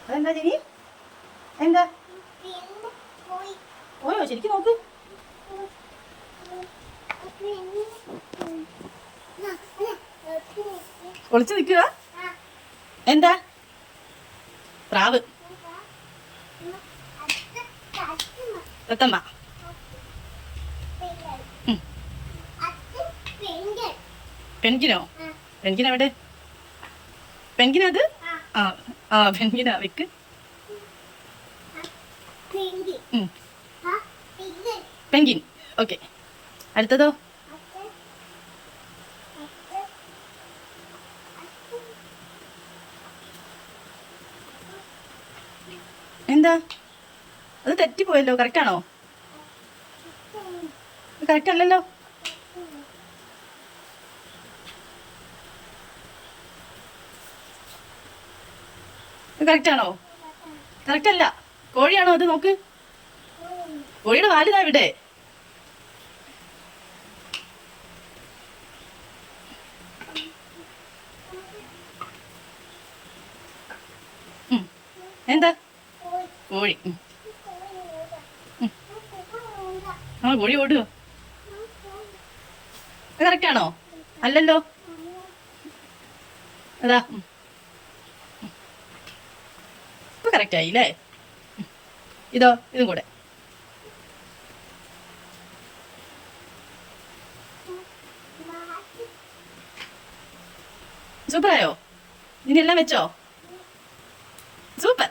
അതെന്താ ജിനി? എന്താ പോയോ? ശരിക്കും നോക്ക്. ഒളിച്ചു നിൽക്കുക. എന്താ? പ്രാവ്. തത്തമ്മ. പെൻകിനോ? പെൻകിനെവിടെ? പെൻകിനത്? ആ ആ പെൻകിനാ. വെക്ക്. പെൻകിൻ. ഓക്കെ. അടുത്തതോ? എന്താ? അത് തെറ്റിപ്പോയല്ലോ. കറക്റ്റാണോ? കറക്റ്റ് അല്ലല്ലോ. കറക്റ്റാണോ? കറക്റ്റ് അല്ല. കോഴിയാണോ അത്? നോക്ക്. കോഴിയുടെ വാലിതാ ഇവിടെ. എന്താ? കോഴി. ആ കോഴി ഓടുക. കറക്റ്റാണോ? അല്ലല്ലോ. അതാ ഇപ്പൊ കറക്റ്റ് ആയില്ലേ? ഇതോ? ഇതും കൂടെ. സൂപ്പറായോ? ഇനി എല്ലാം വെച്ചോ? സൂപ്പർ.